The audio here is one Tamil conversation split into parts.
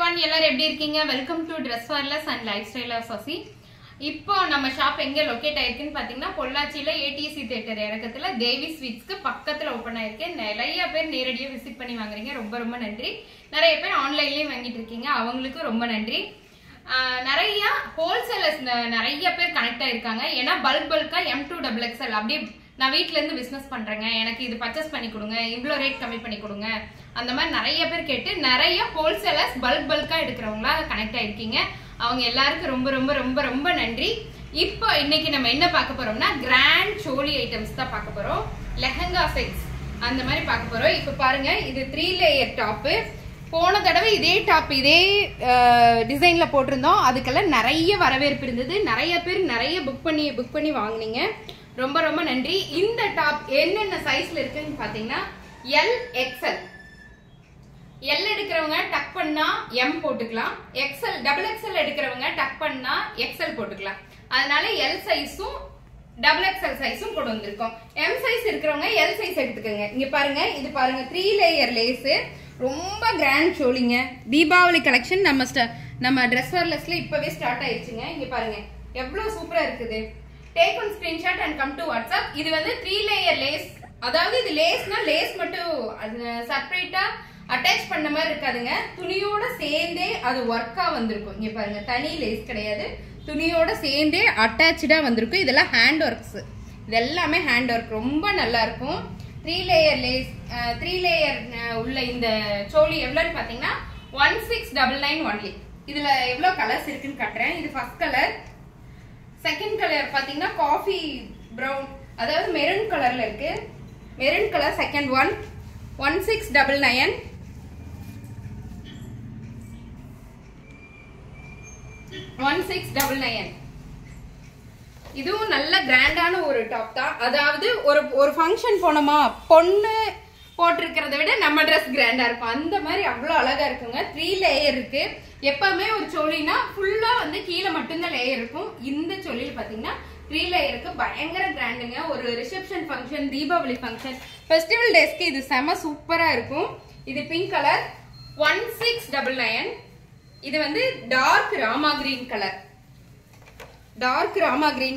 everyone, எல்லாரும் எப்படி இருக்கீங்க? Welcome to Dress Warless and Lifestyle of Sasi. இப்போ நம்ம ஷாப் எங்க லொகேட் ஆயிருக்குன்னு பாத்தீங்கன்னா பொள்ளாச்சியில ATC தியேட்டர் இறக்கத்துல தேவி ஸ்வீட்ஸ்க்கு பக்கத்துல ஓபன் ஆயிருக்கு. நிறைய பேர் நேரடியா விசிட் பண்ணி வாங்குறீங்க, ரொம்ப ரொம்ப நன்றி. நிறைய பேர் ஆன்லைன்லயும் வாங்கிட்டு இருக்கீங்க, அவங்களுக்கு ரொம்ப நன்றி. நிறைய ஹோல்சேலர்ஸ் நிறைய பேர் கனெக்ட் ஆயிருக்காங்க. ஏன்னா பல்கா M2XXL அப்படியே நான் வீட்ல இருந்து பிசினஸ் பண்றேங்க, எனக்கு இது பர்ச்சேஸ் பண்ணி கொடுங்க, இவ்வளவு ரேட் கம்மி பண்ணி கொடுங்க, அந்த மாதிரி நிறைய பேர் கேட்டு நிறைய ஹோல்சேலர்ஸ் பல்கா எடுக்கிறவங்களா கனெக்ட் ஆயிருக்கீங்க. அவங்க எல்லாருக்கும் ரொம்ப ரொம்ப ரொம்ப ரொம்ப நன்றி. இப்போ இன்னைக்கு நம்ம என்ன பார்க்க போறோம்னா கிராண்ட் சோலி ஐட்டம்ஸ் தான் பார்க்க போறோம். லெஹங்கா செட்ஸ் அந்த மாதிரி பார்க்க போறோம். இப்போ பாருங்க, இது 3 லேயர் டாப். போன தடவை இதே டாப் இதே டிசைன்ல போட்டிருந்தோம், அதுக்கெல்லாம் நிறைய வரவேற்பு இருந்தது. நிறைய பேர் நிறைய புக் பண்ணி வாங்குனீங்க, ரொம்ப ரொம்ப நன்றி. இந்த டாப் என்னென்ன சைஸ்ல இருக்குன்னு பாத்தீங்கன்னா LXL. எல் எடுக்கிறவங்க டக் பண்ணா M போட்டுக்கலாம், XXL எடுக்கிறவங்க டக் பண்ணா XL போட்டுக்கலாம். அதனால L சைஸும் XXL சைஸும் கொண்டு வந்திருக்கோம். M சைஸ் இருக்கிறவங்க L சைஸ் எடுத்துக்கோங்க. இங்க பாருங்க, இது பாருங்க 3 லேயர் லேஸ், ரொம்ப கிராண்ட் ஷோலிங்க. தீபாவளி கலெக்ஷன் நம்ம Dress Warlessல இப்பவே ஸ்டார்ட் ஆயிடுச்சுங்க. இங்க பாருங்க எவ்வளவு சூப்பரா இருக்குது. Take one screenshot and come to WhatsApp. இது வந்து 3 லேயர் லேஸ், அதாவது இது லேஸ்னா லேஸ் மட்டும் செப்பரேட்டா அட்டாச் பண்ண மாதிரி இருக்காதுங்க, துணியோட சேர்ந்தே அது ஒர்க்கா வந்திருக்கும். இங்க பாருங்க, தனி லேஸ் கிடையாது, துணியோட சேர்ந்தே அட்டாச்சா வந்திருக்கும். இதெல்லாம் ஹேண்ட் ஒர்க்ஸ், இது எல்லாமே ஹேண்ட் ஒர்க், ரொம்ப நல்லா இருக்கும். 3 லேயர் லேஸ், 3 லேயர் உள்ள இந்த சோலி எவ்வளவுன்னு பாத்தீங்கன்னா 1699 ஒன்லி. இதுல எவ்வளவு கலர்ஸ் இருக்குன்னு காட்டுறேன். இது ஃபர்ஸ்ட் கலர். செகண்ட் கலர் பாத்தீங்கன்னா காஃபி பிரவுன், அதாவது மெரூன் கலர்ல இருக்கு. Maroon colour second one 1699. இதுவும் நல்ல கிராண்டான ஒரு டாப் தான். அதாவது ஒரு ஃபங்க்ஷன் போனோமா, பொண்ணு போட்டிருக்கிறத விட நம்ம ட்ரெஸ் கிராண்டா இருக்கும், அந்த மாதிரி அவ்வளவு அழகா இருக்குங்க. 3 லேயர் இருக்கு. எப்பவுமே ஒரு சோலினா ஃபுல்லா வந்து கீழே மட்டும்தான் லேயர் இருக்கும். இந்த சோலியில பாத்தீங்கன்னா 3 லேயருக்கு பயங்கர கிராண்டுங்க. ஒரு reception function, Deepavali function, festival டேஸ்க்கு இது செம சூப்பரா இருக்கும். இது பிங்க் கலர் 1699. இது வந்து dark Rama green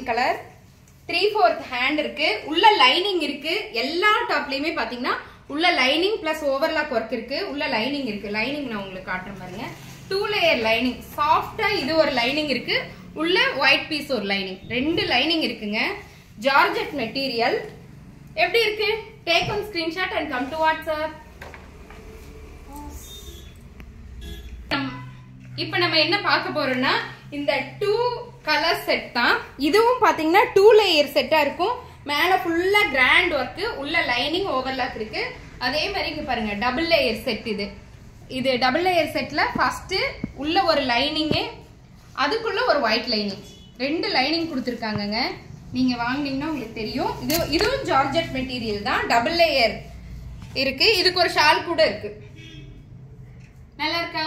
colour, 3/4 hand இருக்கு. உள்ள லைனிங் இருக்கு. எல்லா டாப்லயுமே பாத்தீங்கன்னா உள்ள லைனிங் பிளஸ் ஓவர்லாக் ஒர்க் இருக்கு. உள்ள லைனிங் இருக்கு. லைனிங் நான் உங்களுக்கு காட்டுறேன் பாருங்க. 2 லேயர் லைனிங், சாஃப்டா இது ஒரு லைனிங் இருக்கு. உள்ள ஒயிட் பீஸ் ஒரு லைனிங், 2 லைனிங் இருக்குங்க. ஜார்ஜெட் மெட்டீரியல் எப்படி இருக்கு? Take one screenshot and come to WhatsApp. இப்ப நம்ம என்ன பார்க்க போறோம்னா இந்த 2 கலர் செட் தான். இதுவும் பாத்தீங்கன்னா 2 லேயர் செட்டா இருக்கும். மேல ஃபுல்லா கிராண்ட் ஒர்க், உள்ள லைனிங் ஓவர்லாக் இருக்கு. அதே மாதிரி இங்க பாருங்க டபுள் லேயர் செட். இது டபுள் லேயர் செட்ல ஃபர்ஸ்ட் உள்ள ஒரு லைனிங், அதுக்குள்ள ஒரு ஒயிட் லைனிங், 2 லைனிங் கொடுத்துருக்காங்க. நீங்க வாங்குனீங்கன்னா உங்களுக்கு தெரியும். இதுவும் ஜார்ஜெட் மெட்டீரியல் தான், டபுள் லேயர் இருக்கு. இதுக்கு ஒரு ஷால் கூட இருக்கு. நல்லா இருக்கா?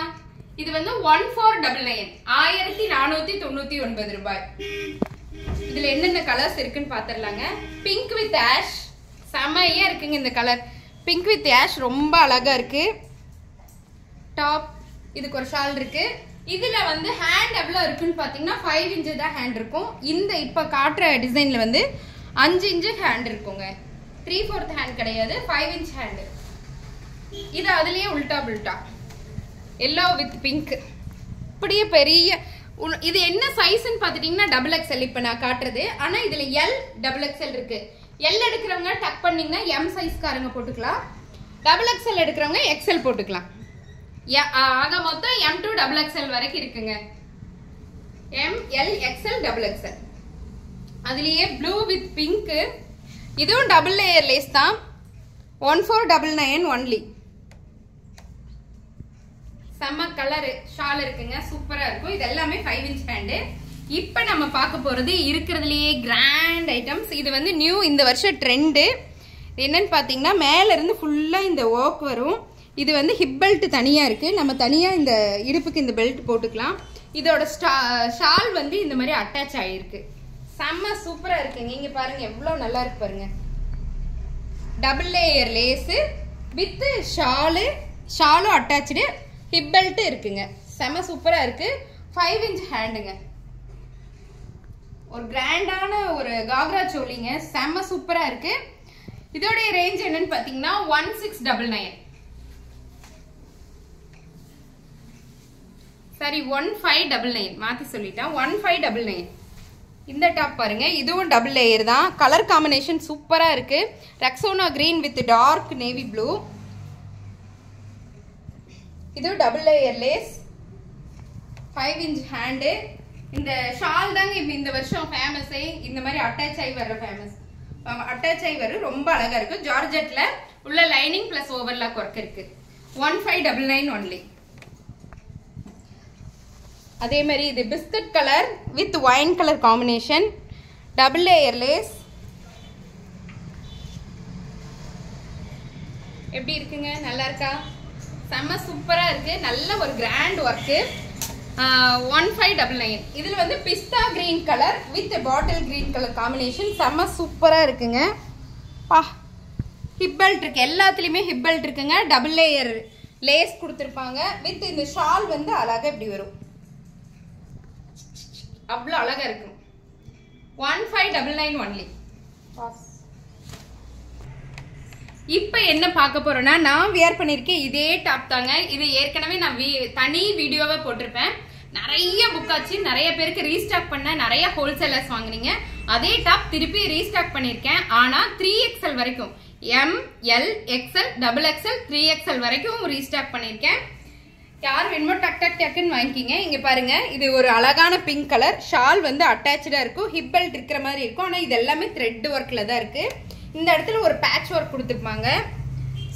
இது வந்து 1499, 1499 ரூபாய். இதுல என்னென்ன கலர்ஸ் இருக்குன்னு பாத்துடலாங்க. பிங்க் வித் ஆஷ் செமையா இருக்குங்க. இந்த கலர் பிங்க் வித் ஆஷ் ரொம்ப அழகா இருக்கு. டாப், இதுக்கு ஒரு ஷால் இருக்கு. இதுல வந்து ஹேண்ட் எவ்வளவு இருக்குன்னு பாத்தீங்கன்னா 5 இன்ச் தான் ஹேண்ட் இருக்கும். இந்த இப்ப காட்டுற டிசைன்ல வந்து 5 இன்ச் ஹேண்ட் இருக்குங்க. 3/4 ஹேண்ட் கிடையாது, 5 இன்ச் ஹேண்ட். இது அதுலயே உல்டா புல்டா எல்லோ வித் பிங்க், இப்படியே பெரிய. இது என்ன சைஸ்ன்னு பாத்துட்டீங்கன்னா XXL இப்ப நான் காட்டுறது. ஆனா இதுல LXXL இருக்கு. எல் எடுக்கிறவங்க டக் பண்ணீங்கன்னா M சைஸ் காரங்க போட்டுக்கலாம், XXL எடுக்கிறவங்க XL போட்டுக்கலாம். ஆக மொத்தம் M2XXL வரைக்கும் இருக்குங்க. MLXL XXL. அதுலயே ப்ளூ வித் பிங்க், இதுவும் டபுள் லேயர் லேஸ் தான். 1499 ஒன்லி. செம்ம கலர் ஷால் இருக்குங்க, சூப்பரா இருக்கும். இது எல்லாமே 5 இன்ச் ஹேண்ட். இப்ப நம்ம பார்க்க போறது இருக்கிறதுலயே கிராண்ட் ஐட்டம்ஸ். இது வந்து நியூ இந்த வருஷம் ட்ரெண்ட். என்னன்னு பாத்தீங்கன்னா மேல இருந்து ஃபுல்லா இந்த ஒர்க் வரும். இது வந்து ஹிப் பெல்ட் தனியா இருக்கு, நம்ம தனியா இந்த இடுப்புக்கு இந்த பெல்ட் போட்டுக்கலாம். இதோட ஷால் வந்து இந்த மாதிரி அட்டாச் ஆயிருக்கு. செம்ம சூப்பரா இருக்குங்க. இங்க பாருங்க எவ்வளவு நல்லா இருக்கு பாருங்க. டபுள் லேயர் லேஸ் வித் ஷாலும் அட்டாச்சு, ஹிப் பெல்ட் இருக்குங்க. செம சூப்பரா இருக்கு. 5 inch ஹேண்டுங்க. ஒரு கிராண்டான ஒரு காக்ரா சோலிங்க. செம சூப்பரா இருக்கு. இதோட ரேஞ்ச் என்னன்னு பாத்தீங்கன்னா 1699. சரி 1599 மாத்தி சொல்லிட்டேன். 1599. இந்த டாப் பாருங்க, இதுவும் டபுள் லேயர் தான். கலர் காம்பினேஷன் சூப்பரா இருக்கு. Rexona green with dark navy blue. இது double layer lace, 5 inch hand. இந்த ஷால் தாங்க இப்ப இந்த வருஷம் ஃபேமஸ். இந்த மாதிரி அட்டாச் ஆகி வர்ற ஃபேமஸ். அட்டாச் ஆகி வர ரொம்ப அழகா இருக்கு. ஜார்ஜெட்ல உள்ள லைனிங் பிளஸ் ஓவர்லாக் ஒர்க் இருக்கு. 1599 ஒன்லி. அதே மாதிரி இது biscuit colour with wine colour combination, double layer lace. எப்படி இருக்குங்க? நல்லா இருக்கா? செம்ம சூப்பரா இருக்கு. நல்ல ஒரு கிராண்ட் ஒர்க்கு. 1599. இதுல வந்து பிஸ்தா green colour with bottle green colour combination செம்ம சூப்பரா இருக்குங்க. பா, ஹிப் பெல்ட் இருக்கு. எல்லாத்துலயுமே ஹிப் பெல்ட் இருக்குங்க. டபுள் லேயர் லேஸ் கொடுத்துருப்பாங்க. வித் இந்த ஷால் வந்து அழகா இப்படி வரும். அவ்வளோ அழகா இருக்கும். 1599 ஒன்லி. இப்ப என்ன பார்க்க போறோம்னா, நான் வியர் பண்ணிருக்கேன் இதே டாப் தாங்க. இது ஏற்கனவே நான் தனி வீடியோவை போட்டிருப்பேன். நிறைய புக் ஆச்சு, நிறைய பேருக்கு ரீஸ்டாக் பண்ண, நிறைய ஹோல்சேலர்ஸ் வாங்குனீங்க. அதே டாப் திருப்பி ரீஸ்டாக் பண்ணிருக்கேன். ஆனா 3XL வரைக்கும், ML XL XXL 3XL வரைக்கும் ரீஸ்டாக் பண்ணிருக்கேன். யார் வேணுமோ டக் டக் டக்குன்னு வாங்கிக்கிங்க. இங்க பாருங்க, இது ஒரு அழகான பிங்க் கலர். ஷால் வந்து அட்டாச்சா இருக்கும். ஹிப் பெல்ட் இருக்கிற மாதிரி இருக்கும். ஆனா இது எல்லாமே த்ரெட் ஒர்க்ல தான் இருக்கு. இந்த இடத்துல ஒரு பேட்ச் ஒர்க் கொடுத்துருப்பாங்க.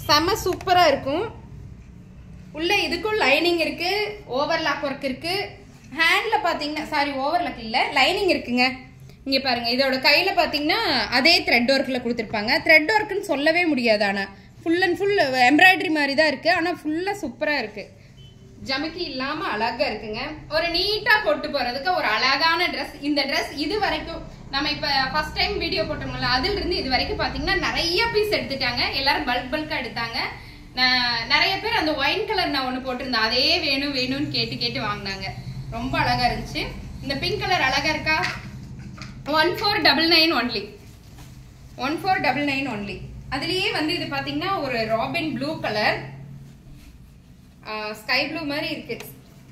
செம சூப்பரா இருக்கும். உள்ள இதுக்கும் லைனிங் இருக்கு, ஓவர்லாக் ஒர்க் இருக்கு. ஹேண்ட்ல பாத்தீங்கன்னா, சாரி ஓவர்லாக் இல்ல, லைனிங் இருக்குங்க. இங்க பாருங்க, இதோட கையில பாத்தீங்கன்னா அதே த்ரெட் ஒர்க்ல கொடுத்துருப்பாங்க. த்ரெட் ஒர்க்னு சொல்லவே முடியாது. ஆனா ஃபுல் அண்ட் ஃபுல் எம்ப்ராய்டரி மாதிரி தான் இருக்கு. ஆனா ஃபுல்லா சூப்பரா இருக்கு. ஜமிக்கி இல்லாம அழகா இருக்குங்க. ஒரு நீட்டா போட்டு போறதுக்கு ஒரு அழகான ட்ரெஸ். இந்த ட்ரெஸ் இது வரைக்கும் நம்ம இப்ப ஃபர்ஸ்ட் டைம் வீடியோ போட்டோம்ல, அதுல இருந்து இது வரைக்கும் பாத்தீங்கன்னா நிறைய பீஸ் எடுத்துட்டாங்க. எல்லாரும் பல்கா எடுத்தாங்க. நிறைய பேர் அந்த ஒயின் கலர் நான் ஒண்ணு போட்டிருந்தேன், அதே வேணும் வேணும்னு கேட்டு கேட்டு வாங்கினாங்க. ரொம்ப அழகா இருந்துச்சு. இந்த பிங்க் கலர் அழகா இருக்கா? 1499 ஒன்லி. 1499 ஒன்லி. அதுலயே வந்து இது பாத்தீங்கன்னா ஒரு robin blue colour, sky blue மாதிரி இருக்கு.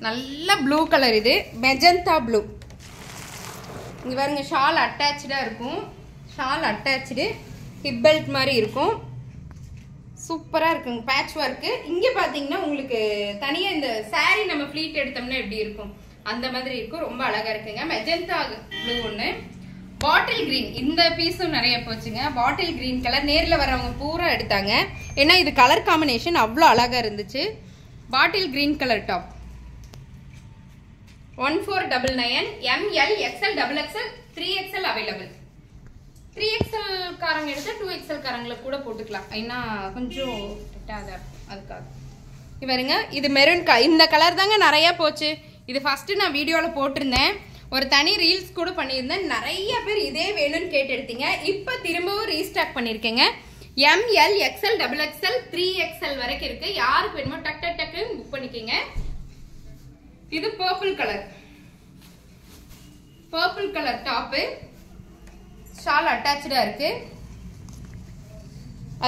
நல்ல ப்ளூ கலர். இது மெஜந்தா ப்ளூ. இங்க பாருங்க, ஷால் அட்டாச்சா இருக்கும். ஷால் அட்டாச்சு, ஹிப் பெல்ட் மாதிரி இருக்கும். சூப்பரா இருக்குங்க. Patch work. இங்க பாத்தீங்கன்னா உங்களுக்கு தனியா இந்த சாரி நம்ம ஃபிளீட் எடுத்தோம்னா எப்படி இருக்கும் அந்த மாதிரி இருக்கும். ரொம்ப அழகா இருக்குங்க. மெஜந்தா ப்ளூ ஒண்ணு, பாட்டில் கிரீன். இந்த பீஸும் நிறைய போச்சுங்க. பாட்டில் கிரீன் கலர் நேர்ல வரவங்க பூரா எடுத்தாங்க. ஏன்னா இது கலர் காம்பினேஷன் அவ்வளோ அழகா இருந்துச்சு. பாட்டில் green colour top 1499. ML XL XXL 3XL available. 3XL காரங்க எடுத்தா 2XL காரங்களுக்கு கூட போட்டுக்கலாம். ஏன்னா கொஞ்சம் அதுக்காக. இவருங்க, இது மெரூன். இந்த கலர் தாங்க நிறைய போச்சு. இது ஃபர்ஸ்ட் நான் வீடியோல போட்டிருந்தேன். ஒரு தனி ரீல்ஸ் கூட பண்ணியிருந்தேன். நிறைய பேர் இதே வேணும்னு கேட்டு எடுத்தீங்க. இப்ப திரும்பவும் restock பண்ணிருக்கேங்க. ML XL XXL 3XL வரைக்கும் இருக்கு. யாருக்கு வேணுமோ டக் டக் டக்கு புக் பண்ணிக்கங்க. இது purple colour. Purple colour top, shawl அட்டாச்சா இருக்கு.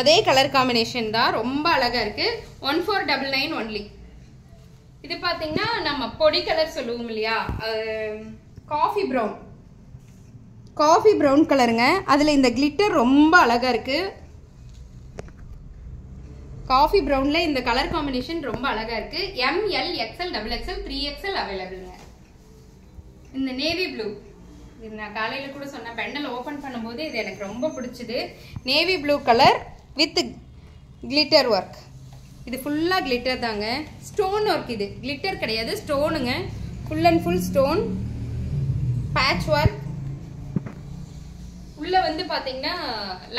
அதே கலர் காம்பினேஷன் தான். ரொம்ப அழகா இருக்கு. 1499 ஒன்லி. இது பாத்தீங்கன்னா நம்ம பொடி கலர் சொல்லுவோம் இல்லையா, காஃபி ப்ரௌன். காஃபி ப்ரௌன் கலருங்க. அதுல இந்த கிளிட்டர் ரொம்ப அழகா இருக்கு. காஃபி ப்ரௌன்ல இந்த கலர் காம்பினேஷன் ரொம்ப அழகா இருக்கு. ML XL XXL 3XL அவைலபிள்ங்க. இந்த நேவி ப்ளூ, இது நான் காலையில கூட சொன்னேன். பெண்டல் ஓபன் பண்ணும்போது இது எனக்கு ரொம்ப பிடிச்சது. Navy blue colour with glitter work. இது ஃபுல்லா கிளிட்டர் தாங்க. Stone work. இது கிளிட்டர் கிடையாது, ஸ்டோனுங்க. Full and full stone. Patch work. உள்ள வந்து பாத்தீங்கன்னா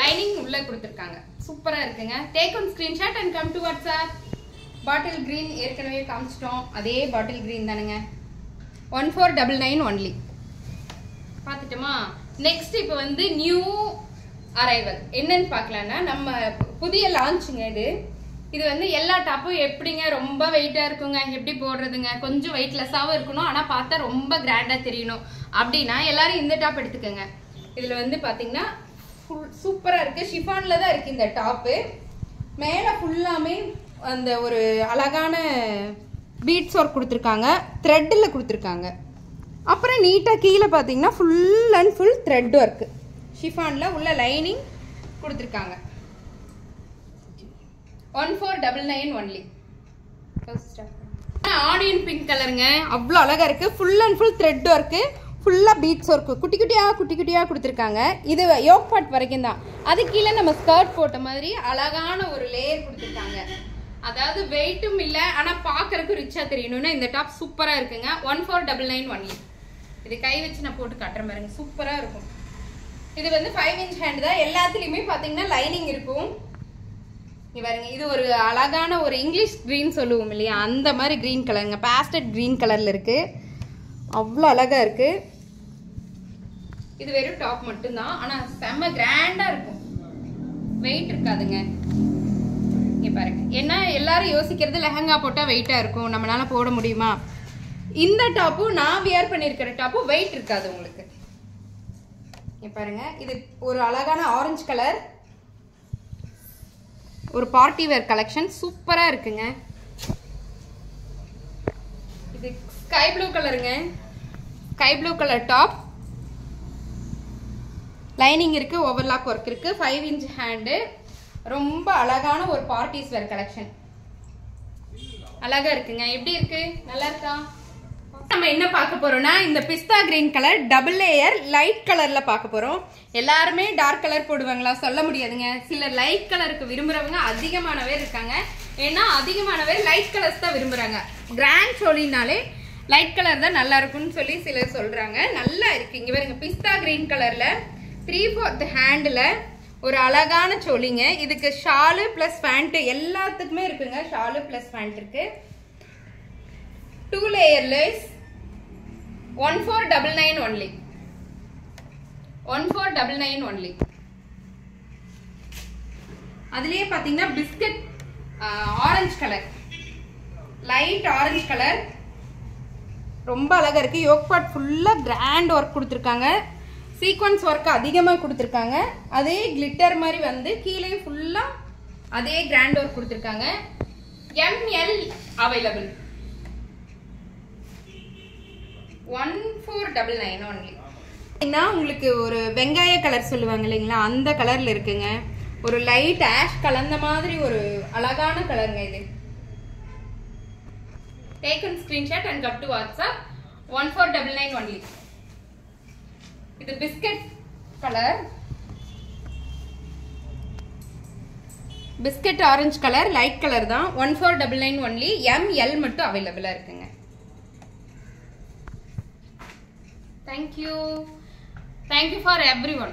லைனிங் உள்ள கொடுத்துருக்காங்க. சூப்பரா இருக்குங்க. Take on screenshot and come to WhatsApp. Bottle green ஏற்கனவே காமிச்சிட்டோம். அதே பாட்டில் கிரீன் தானுங்க. 1499 ஒன்லி. பாத்துட்டோமா? நெக்ஸ்ட் இப்போ வந்து நியூ அரைவல் என்னன்னு பார்க்கலாம்னா, நம்ம புதிய லான்ச்சுங்க. இது இது வந்து எல்லா டாப்பும் எப்படிங்க ரொம்ப வெயிட்டா இருக்குங்க, எப்படி போடுறதுங்க, கொஞ்சம் வெயிட்லெஸ்ஸாவும் இருக்கணும் ஆனா பார்த்தா ரொம்ப கிராண்டா தெரியணும் அப்படின்னா எல்லாரும் இந்த டாப் எடுத்துக்கோங்க. இதுல வந்து பாத்தீங்கன்னா சூப்பரா இருக்கு, ஷிஃபான்ல தான் இருக்கு இந்த டாப்பு. மேல ஃபுல்லாமே அந்த ஒரு அழகான பீட்ஸ் ஒர்க் கொடுத்துருக்காங்க, த்ரெட்டில் கொடுத்துருக்காங்க. அப்புறம் நீட்டாக கீழே பார்த்தீங்கன்னா full and full thread work ஷிஃபானில் உள்ள லைனிங் கொடுத்துருக்காங்க. 1499 ஒன்லி. ஆனியன் பிங்க் கலருங்க, அவ்வளோ அழகாக இருக்குது. Full and full thread work, ஃபுல்லாக பீட்ஸ் ஒர்க்கு குட்டி குட்டியாக கொடுத்துருக்காங்க. இது யோக் பார்ட் வரைக்கும் தான். அது கீழே நம்ம ஸ்கர்ட் போட்ட மாதிரி அழகான ஒரு லேயர் கொடுத்துருக்காங்க. அதாவது வெயிட்டும் இல்லை ஆனால் பார்க்கறதுக்கு ரிச்சாக தெரியணும்னா இந்த டாப் சூப்பராக இருக்குங்க. 1499 ஒன்லி. இது கை வச்சு நான் போட்டு காட்டுறேன் பாருங்க, சூப்பராக இருக்கும். இது வந்து 5 இன்ச் ஹேண்ட் தான். எல்லாத்துலேயுமே பார்த்தீங்கன்னா லைனிங் இருக்கும். பாருங்க, இது ஒரு அழகான ஒரு இங்கிலீஷ் கிரீன் சொல்லுவோம் இல்லையா, அந்த மாதிரி கிரீன் கலருங்க, பேஸ்டட் கிரீன் கலர்ல இருக்கு. அவ்வளோ அழகா இருக்கு. இது வெறும் டாப் மட்டும்தான், ஆனா செம்ம கிராண்டா இருக்கும், வெயிட் இருக்காதுங்க. இங்க பாருங்க, ஏன்னா எல்லாரும் யோசிக்கிறது லெஹங்கா போட்டா வெயிட்டா இருக்கும், நம்மளால போட முடியுமா. இந்த டாப்பும் நான் வியர் பண்ணிருக்கிற டாப்பும் வெயிட் இருக்காது உங்களுக்கு. இங்க பாருங்க, இது ஒரு அழகான ஆரஞ்சு கலர், ஒரு பார்ட்டி வேர் கலெக்ஷன் சூப்பரா இருக்குங்க. இது ஸ்கை ப்ளூ கலருங்க, sky blue colour top, lining இருக்கு, ஓவர்லாக் ஒர்க் இருக்கு, 5 இன்ச் ஹேண்டு, ரொம்ப அழகான ஒரு பார்ட்டிஸ் வேர் கலெக்ஷன். அழகா இருக்குங்க. எப்படி இருக்கு, நல்லா இருக்கா? நம்ம என்ன பார்க்க போறோம்னா இந்த பிஸ்தா green colour double layer light கலர்ல பார்க்க போறோம். எல்லாருமே டார்க் கலர் போடுவாங்களா, சொல்ல முடியாதுங்க. சில லைட் கலருக்கு விரும்புறவங்க அதிகமான பேர் இருக்காங்க. ஏன்னா அதிகமான பேர் லைட் கலர்ஸ் தான் விரும்புறாங்க. கிராண்ட் சோலினாலே லைட் கலர் தான் நல்லா இருக்கும்னு சொல்லி சிலர் சொல்றாங்க. நல்லா இருக்கு. இங்க பாருங்க, பிஸ்தா கிரீன் கலர்ல 3/4 ஹேண்ட்ல ஒரு அழகான சோலிங்க. இதுக்கு ஷாலு பிளஸ் பேண்ட் எல்லாத்துக்குமே இருக்குங்க. ஷாலு பிளஸ் பேண்ட் இருக்கு. 2 layer lace, 1499 only. 1499 only. அதுலயே பாத்தீங்கன்னா biscuit orange colour, light orange colour, ரொம்ப அழகா இருக்கு. யோக் பார்ட் ஃபுல்லா கிராண்ட் ஒர்க் கொடுத்துருக்காங்க, சீக்வன்ஸ் ஒர்க் அதிகமா கொடுத்துருக்காங்க. அதே கிளிட்டர் மாதிரி வந்து கீழே ஃபுல்லா அதே கிராண்ட் ஒர்க் கொடுத்துருக்காங்க. ML available. 1499 only. உங்களுக்கு ஒரு வெங்காய கலர் சொல்லுவாங்க இல்லைங்களா, அந்த கலர்ல இருக்குங்க. ஒரு லைட் ஆஷ் கலந்த மாதிரி ஒரு அழகான கலருங்க இது. Take a screenshot and come to WhatsApp. 1499 only. இது biscuit colour, biscuit orange colour, light colour தான். 1499 only. ML மட்டும் அவைலபிளா இருக்குங்க. Thank you for everyone.